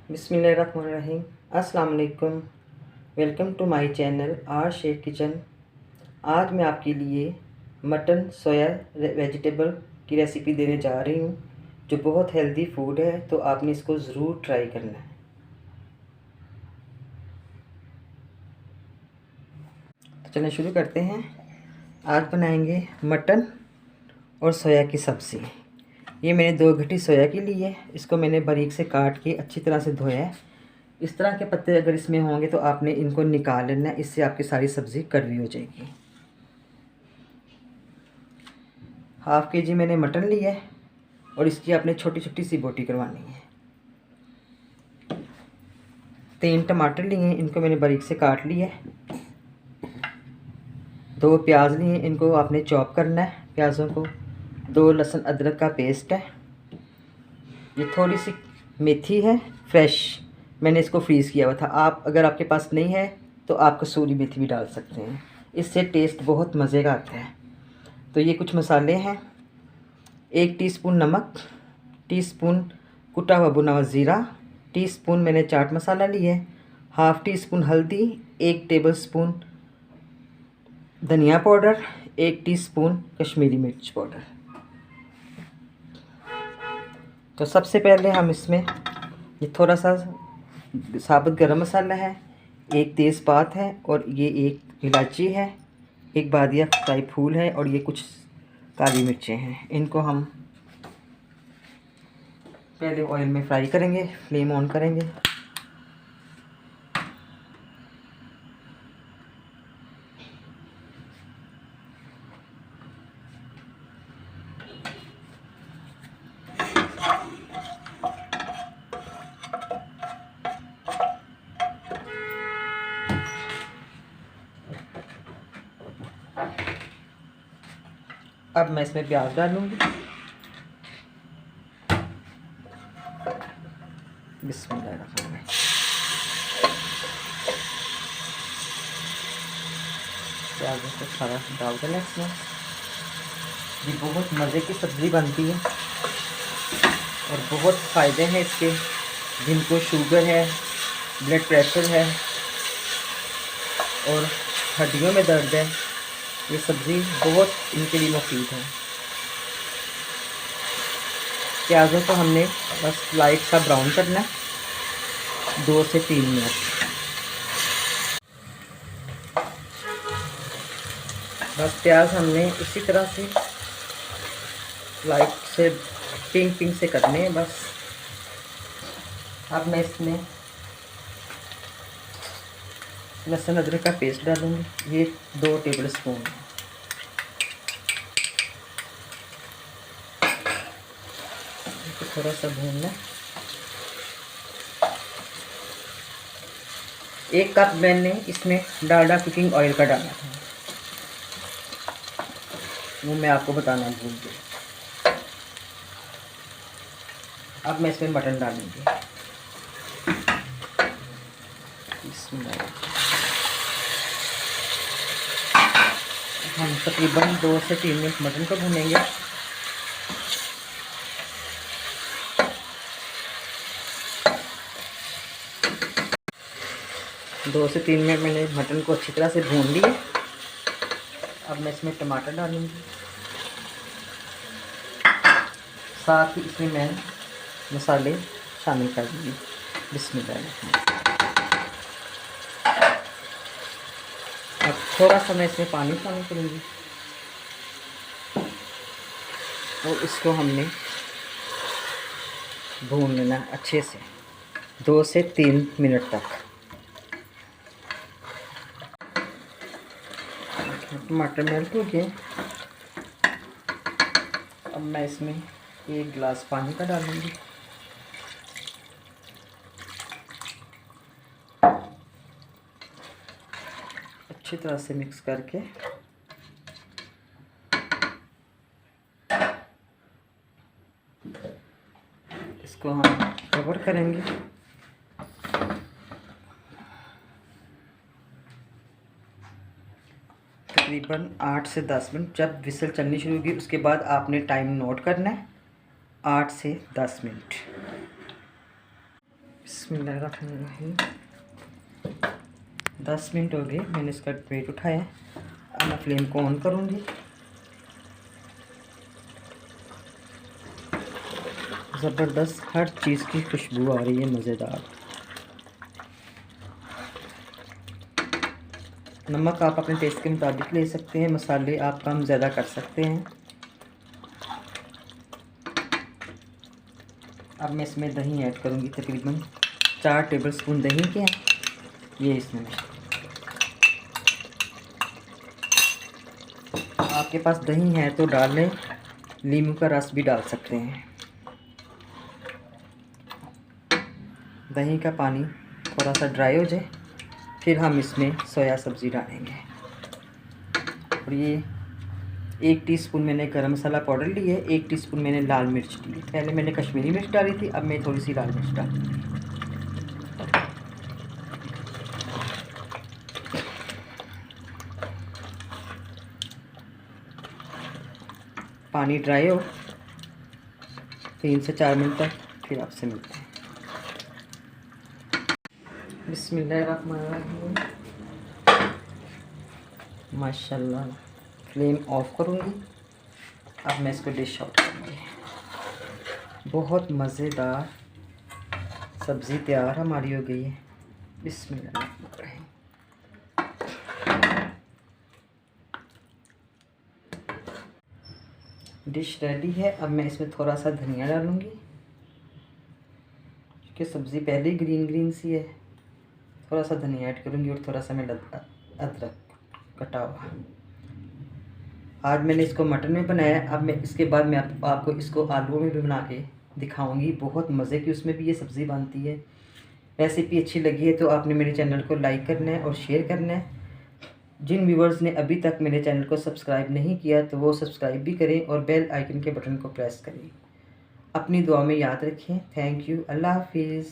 बिस्मिल्लाहिर्रहमानिर्रहीम। अस्सलाम वालेकुम। Welcome to my channel R Sheikh kitchen. आज मैं आपके लिए मटन सोया वेजिटेबल की रेसिपी देने जा रही हूँ, जो बहुत हेल्दी फूड है, तो आपने इसको ज़रूर ट्राई करना है। तो चलिए शुरू करते हैं। आज बनाएंगे मटन और सोया की सब्ज़ी। ये मैंने 2 गट्ठी सोया की ली है। इसको मैंने बारीक से काट के अच्छी तरह से धोया है। इस तरह के पत्ते अगर इसमें होंगे तो आपने इनको निकाल लेना है, इससे आपकी सारी सब्ज़ी कड़वी हो जाएगी। हाफ़ के जी मैंने मटन लिया है और इसकी आपने छोटी छोटी सी बोटी करवानी है। 3 टमाटर लिए हैं, इनको मैंने बारीक से काट लिया है। 2 प्याज लिए हैं, इनको आपने चॉप करना है प्याज़ों को। 2 लहसुन अदरक का पेस्ट है। ये थोड़ी सी मेथी है फ्रेश, मैंने इसको फ्रीज़ किया हुआ था। आप अगर आपके पास नहीं है तो आप कसूरी मेथी भी डाल सकते हैं, इससे टेस्ट बहुत मज़े का आता है। तो ये कुछ मसाले हैं। 1 टीस्पून नमक, टीस्पून कुटा हुआ भुना हुआ ज़ीरा, टीस्पून मैंने चाट मसाला लिया है, हाफ़ टी स्पून हल्दी, 1 टेबलस्पून धनिया पाउडर, 1 टीस्पून कश्मीरी मिर्च पाउडर। तो सबसे पहले हम इसमें ये थोड़ा सा साबुत गरम मसाला है, 1 तेज़पात है और ये 1 इलायची है, 1 बादिया फ्राई फूल है और ये कुछ काली मिर्चें हैं। इनको हम पहले ऑयल में फ्राई करेंगे। फ्लेम ऑन करेंगे। अब मैं इसमें प्याज डालूंगी। बिस्मिल्लाहिर्रहमानिर्रहीम। प्याज़ों को सारा डाल देना इसमें। ये बहुत मज़े की सब्ज़ी बनती है और बहुत फ़ायदे हैं इसके। जिनको शुगर है, ब्लड प्रेशर है और हड्डियों में दर्द है, ये सब्ज़ी बहुत इनके लिए मुफीद है। प्याज़ों को हमने बस लाइट सा ब्राउन करना है, 2 से 3 मिनट। बस प्याज हमने इसी तरह से लाइट से पिंक से करने हैं बस। अब मैं इसमें लहसुन अदरक का पेस्ट डालूंगी, ये 2 टेबलस्पून। थोड़ा सा भूनना। 1 कप मैंने इसमें डालडा कुकिंग ऑयल का डाला था, वो मैं आपको बताना भूल गई। अब मैं इसमें मटन डालूंगी। हम तकरीबन 2 से 3 मिनट मटन को भूनेंगे। दो से 3 मिनट मैंने मटन को अच्छी तरह से भून लिया। अब मैं इसमें टमाटर डालूंगी, साथ ही इसमें मैं मसाले शामिल कर दूँगी। बिस्मिल्लाह। अब थोड़ा सा मैं इसमें पानी शामिल करूँगी और इसको हमने भून लेना अच्छे से 2 से 3 मिनट तक। टमाटर मेल्ट हो गए। अब मैं इसमें 1 गिलास पानी का डालूंगी। अच्छी तरह से मिक्स करके इसको हम कवर करेंगे। तकरीबन 8 से 10 मिनट। जब विसल चलनी शुरू होगी उसके बाद आपने टाइम नोट करना है, 8 से 10 मिनट। बिस्मिल्लाहिर्रहमानिर्रहीम। 10 मिनट हो गए मैंने इसका वेट उठाया। अब मैं फ्लेम को ऑन करूँगी। ज़बरदस्त हर चीज़ की खुशबू आ रही है, मज़ेदार। नमक आप अपने टेस्ट के मुताबिक ले सकते हैं, मसाले आप कम ज़्यादा कर सकते हैं। अब मैं इसमें दही ऐड करूँगी, तकरीबन 4 टेबलस्पून दही के हैं ये इसमें। आपके पास दही है तो डाल लें, नींबू का रस भी डाल सकते हैं। दही का पानी थोड़ा सा ड्राई हो जाए फिर हम इसमें सोया सब्ज़ी डालेंगे। और ये 1 टीस्पून मैंने गरम मसाला पाउडर ली है, 1 टीस्पून मैंने लाल मिर्च ली। पहले मैंने कश्मीरी मिर्च डाली थी, अब मैं थोड़ी सी लाल मिर्च डालूँगी। पानी ड्राई हो 3 से 4 मिनट तक, फिर आपसे मिलते हैं। बिस्मिल्लाहिर्रहमानिर्रहीम। माशाल्लाह। फ्लेम ऑफ करूँगी। अब मैं इसको डिश आउट करूँगी। बहुत मज़ेदार सब्ज़ी तैयार हमारी हो गई है। बिस्मिल्लाहिर्रहमानिर्रहीम। डिश रेडी है। अब मैं इसमें थोड़ा सा धनिया डालूँगी, क्योंकि सब्ज़ी पहले ही ग्रीन ग्रीन सी है। थोड़ा सा धनिया ऐड करूँगी और थोड़ा सा मैं अदरक कटा हुआ। आज मैंने इसको मटन में बनाया। अब मैं इसके बाद मैं आपको इसको आलूओं में भी बना के दिखाऊंगी। बहुत मज़े की उसमें भी ये सब्ज़ी बनती है। रेसिपी अच्छी लगी है तो आपने मेरे चैनल को लाइक करना है और शेयर करना है। जिन व्यूवर्स ने अभी तक मेरे चैनल को सब्सक्राइब नहीं किया तो वो सब्सक्राइब भी करें और बेल आइकन के बटन को प्रेस करें। अपनी दुआ में याद रखें। Thank you. अल्लाह हाफिज़।